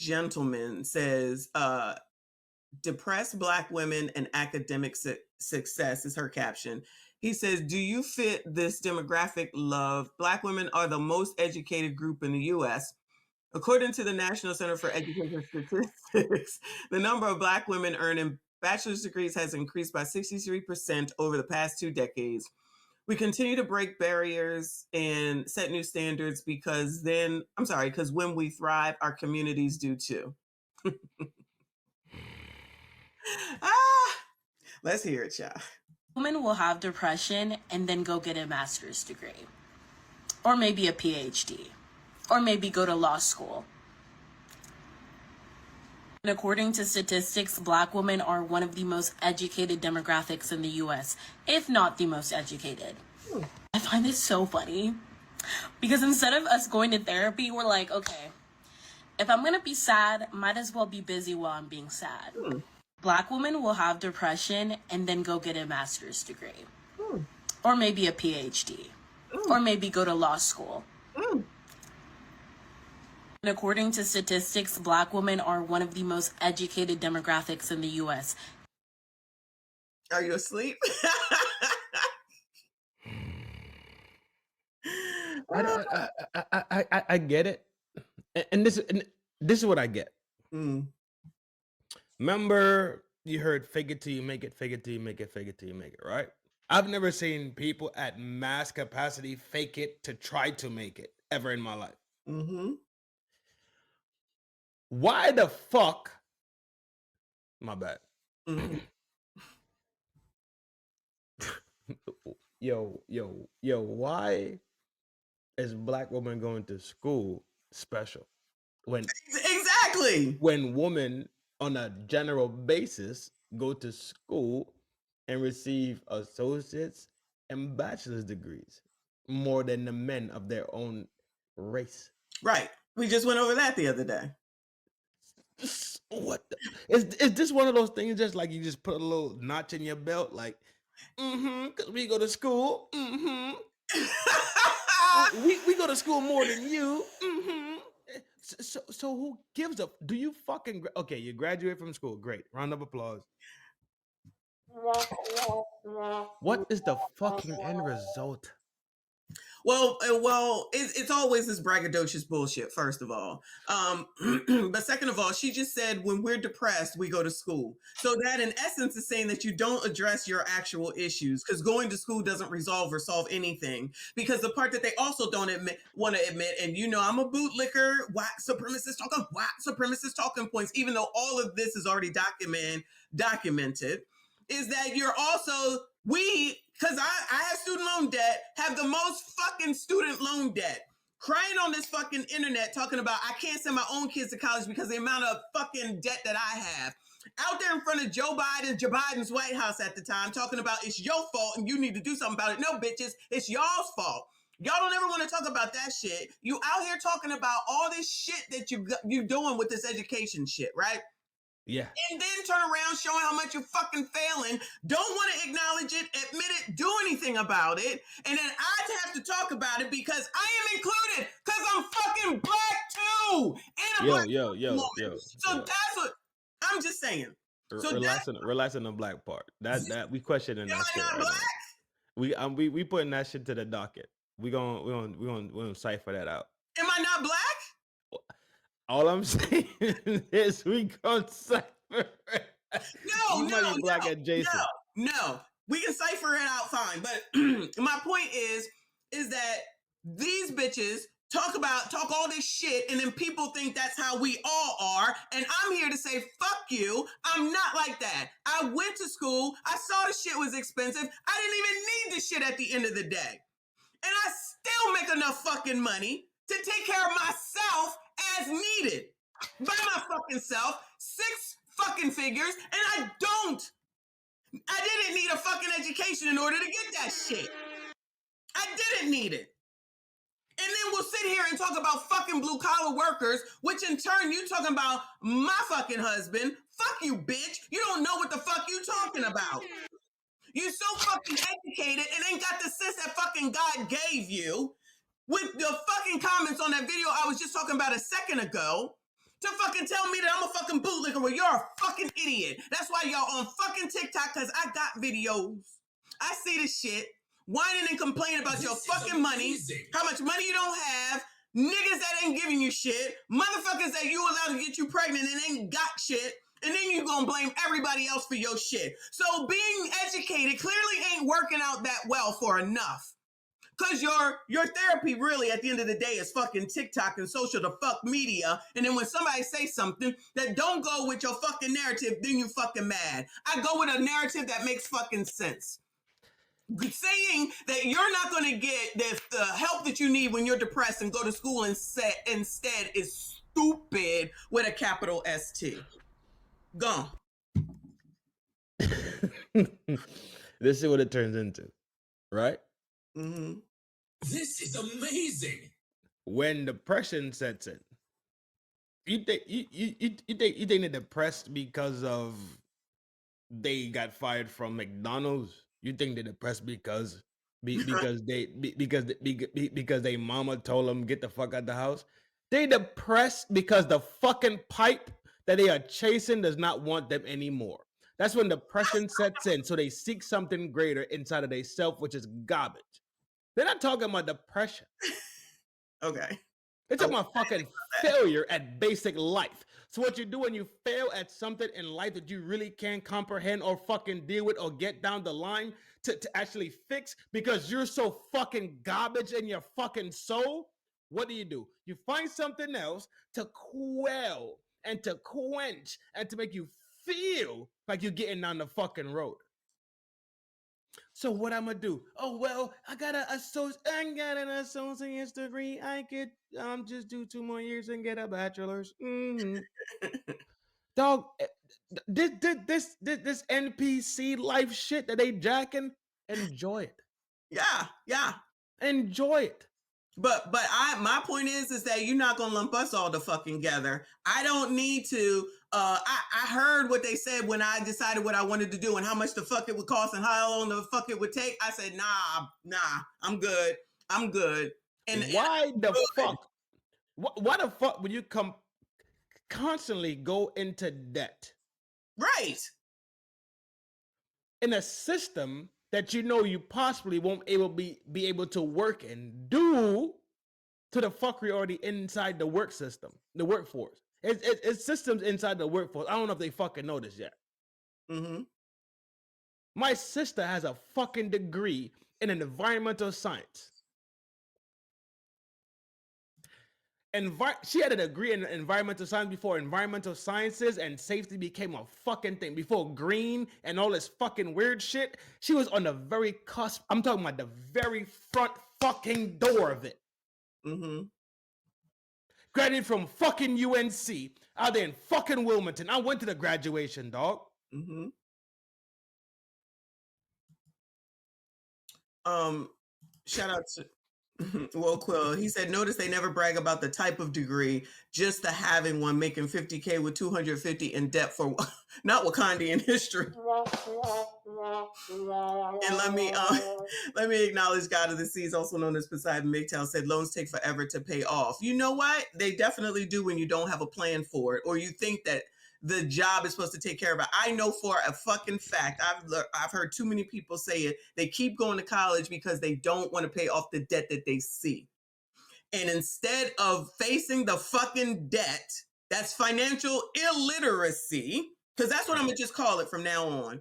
gentleman says, depressed Black women and academic success is her caption. He says, do you fit this demographic? Love. Black women are the most educated group in the U.S. According to the National Center for Education Statistics, the number of Black women earning bachelor's degrees has increased by 63% over the past 2 decades. We continue to break barriers and set new standards because when we thrive, our communities do too. Let's hear it, y'all. Women will have depression and then go get a master's degree, or maybe a PhD, or maybe go to law school. And according to statistics, Black women are one of the most educated demographics in the US, if not the most educated. I find this so funny because instead of us going to therapy, we're like, okay, if I'm gonna be sad, might as well be busy while I'm being sad. Black women will have depression and then go get a master's degree, or maybe a PhD, or maybe go to law school. And according to statistics, Black women are one of the most educated demographics in the US. Are you asleep? I get it, and this is what I get. Remember, you heard "fake it till you make it, fake it till you make it, fake it till you make it," right? I've never seen people at mass capacity fake it to try to make it ever in my life. Why the fuck? My bad. Yo, why is Black woman going to school special? When women on a general basis go to school and receive associates and bachelor's degrees more than the men of their own race. Right. We just went over that the other day. What is this one of those things just like you just put a little notch in your belt like because we go to school we go to school more than you so who gives up? Do you fucking okay, you graduate from school, great, round of applause. What is the fucking end result? Well, it's always this braggadocious bullshit, first of all. But second of all, she just said when we're depressed, we go to school. So that in essence is saying that you don't address your actual issues because going to school doesn't resolve or solve anything. Because the part that they also don't want to admit, and I'm a bootlicker, white supremacist talking points, even though all of this is already documented, is that you're also, because I have student loan debt, have the most fucking student loan debt. Crying on this fucking internet talking about I can't send my own kids to college because of the amount of fucking debt that I have. Out there in front of Joe Biden's White House at the time talking about it's your fault and you need to do something about it. No, bitches, it's y'all's fault. Y'all don't ever want to talk about that shit. You out here talking about all this shit that you doing with this education shit, right? Yeah. And then turn around showing how much you're fucking failing, don't want to acknowledge it, admit it, do anything about it, and then I have to talk about it because I am included, because I'm fucking Black too. And Yo. So that's what I'm just saying. So relax on the Black part. That we questioning that shit right Black? now. We putting that shit to the docket. We gonna cipher that out. Am I not Black? All I'm saying is we gonna cipher it. No, Black adjacent. No. We can cipher it out fine. But my point is that these bitches talk all this shit, and then people think that's how we all are. And I'm here to say, fuck you. I'm not like that. I went to school. I saw the shit was expensive. I didn't even need the shit at the end of the day. And I still make enough fucking money to take care of myself as needed by my fucking self, 6 fucking figures, and I didn't need a fucking education in order to get that shit. I didn't need it. And then we'll sit here and talk about fucking blue collar workers, which in turn you talking about my fucking husband. Fuck you, bitch. You don't know what the fuck you talking about. You so fucking educated and ain't got the sense that fucking God gave you. With the fucking comments on that video I was just talking about a second ago, to fucking tell me that I'm a fucking bootlicker. Well, you're a fucking idiot. That's why y'all on fucking TikTok, because I got videos. I see this shit. Whining and complaining about your fucking money. How much money you don't have. Niggas that ain't giving you shit. Motherfuckers that you allowed to get you pregnant and ain't got shit. And then you gonna blame everybody else for your shit. So being educated clearly ain't working out that well for enough. Cause your therapy really at the end of the day is fucking TikTok and social the fuck media. And then when somebody say something that don't go with your fucking narrative, then you fucking mad. I go with a narrative that makes fucking sense. Saying that you're not going to get the help that you need when you're depressed and go to school instead is stupid with a capital ST. Gone. This is what it turns into, right? Mm-hmm. This is amazing. When depression sets in, you think they're depressed because of they got fired from McDonald's? You think they're depressed because they mama told them get the fuck out the house? They depressed because the fucking pipe that they are chasing does not want them anymore. That's when depression sets in. So they seek something greater inside of themselves, which is garbage. They're not talking about depression. Okay. They're talking about fucking failure at basic life. So what you do when you fail at something in life that you really can't comprehend or fucking deal with or get down the line to actually fix because you're so fucking garbage in your fucking soul, what do? You find something else to quell and to quench and to make you feel like you're getting on the fucking road. So what I'm gonna do? Oh well, I got an associate's degree. I could just do 2 more years and get a bachelor's. Mm-hmm. Dog, this NPC life shit that they jacking, enjoy it. Yeah. Enjoy it. But my point is that you're not gonna lump us all the fucking together. I don't need to. I heard what they said when I decided what I wanted to do and how much the fuck it would cost and how long the fuck it would take. I said, nah, I'm good. And why the fuck? Why the fuck would you constantly go into debt? Right. In a system that you know you possibly won't be able to work in due to the fuckery already inside the work system, the workforce. It's systems inside the workforce. I don't know if they fucking know this yet. Mm-hmm. My sister has a fucking degree in environmental science. She had a degree in environmental science before environmental sciences and safety became a fucking thing. Before green and all this fucking weird shit, she was on the very cusp. I'm talking about the very front fucking door of it. Mm-hmm. Graduated from fucking UNC out there in fucking Wilmington. I went to the graduation, dog. Mm-hmm. Shout out to Will Quill. He said, notice they never brag about the type of degree, just the having one, making 50K with 250 in debt for not Wakandian history. And let me acknowledge God of the Seas, also known as Poseidon MGTOW, said loans take forever to pay off. You know what? They definitely do when you don't have a plan for it, or you think that the job is supposed to take care of it. I know for a fucking fact, I've heard too many people say it. They keep going to college because they don't want to pay off the debt that they see. And instead of facing the fucking debt, that's financial illiteracy, because that's what I'm going to just call it from now on.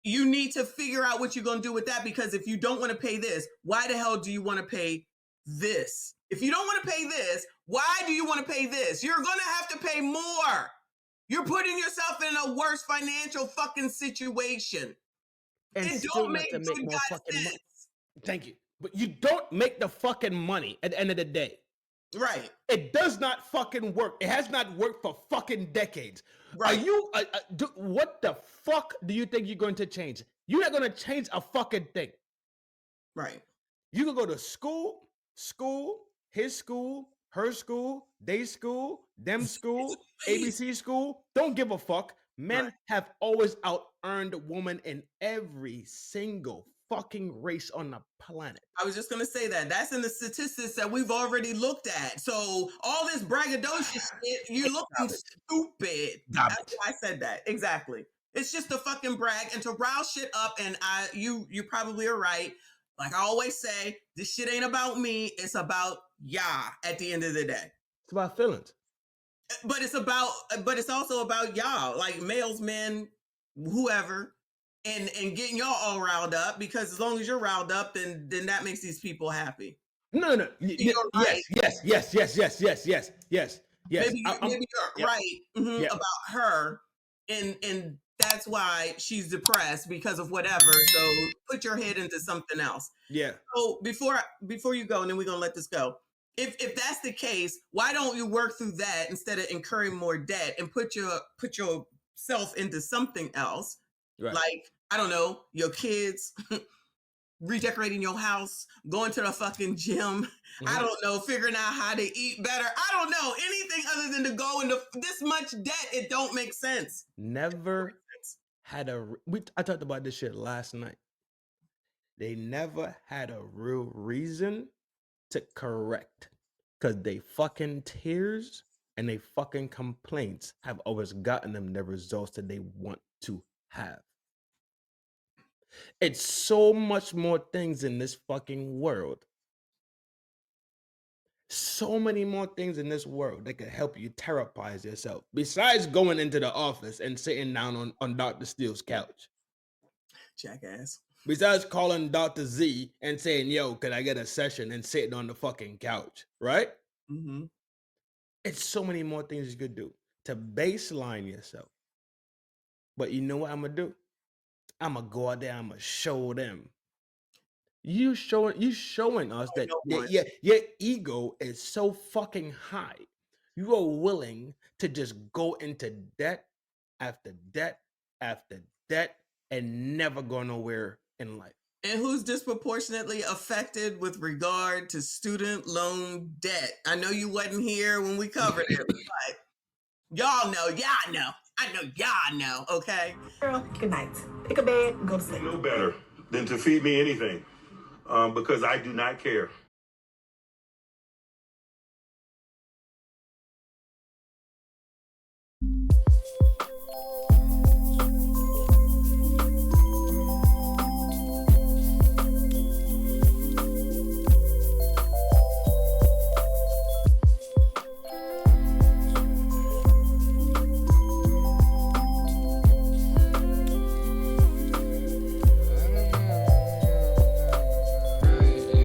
You need to figure out what you're going to do with that, because if you don't want to pay this, why the hell do you want to pay this? If you don't want to pay this, why do you want to pay this? You're going to have to pay more. You're putting yourself in a worse financial fucking situation. And it still don't not make to make more fucking sense. money. Thank you. But you don't make the fucking money at the end of the day. Right. It does not fucking work. It has not worked for fucking decades. Right. Are you, what the fuck do you think you're going to change? You're not going to change a fucking thing. Right. You can go to school, his school, her school, they school, them school, ABC school. Don't give a fuck. Men have always out-earned women in every single fucking race on the planet. I was just going to say that. That's in the statistics that we've already looked at. So all this braggadocious shit, you're looking stupid. That's why I said that. Exactly. It's just a fucking brag and to rile shit up. And you probably are right. Like I always say, this shit ain't about me. It's about y'all at the end of the day. It's about feelings. But it's also about y'all, like males, men, whoever, and getting y'all all riled up, because as long as you're riled up, then that makes these people happy. No. You're right. Yes. Maybe you're right about her, and that's why she's depressed because of whatever. So put your head into something else. Yeah. So before you go, and then we're gonna let this go. If that's the case, why don't you work through that instead of incurring more debt and put yourself into something else? Right. Like, I don't know, your kids, redecorating your house, going to the fucking gym. I don't know, figuring out how to eat better. I don't know, anything other than to go into this much debt. It don't make sense. Never had I talked about this shit last night. They never had a real reason to correct, because they fucking tears and they fucking complaints have always gotten them the results that they want to have. It's so much more things in this fucking world. So many more things in this world that could help you therapize yourself besides going into the office and sitting down on Dr. Steele's couch. Jackass. Besides calling Dr. Z and saying, yo, could I get a session, and sitting on the fucking couch, right? Mm-hmm. It's so many more things you could do to baseline yourself. But you know what I'm going to do? I'm going to go out there, I'm going to show them. You showing us that your ego is so fucking high. You are willing to just go into debt after debt after debt and never go nowhere in life. And who's disproportionately affected with regard to student loan debt? I know you wasn't here when we covered it, but y'all know. I know y'all know, okay? Girl, good night. Pick a bed and go to sleep. No better than to feed me anything, because I do not care.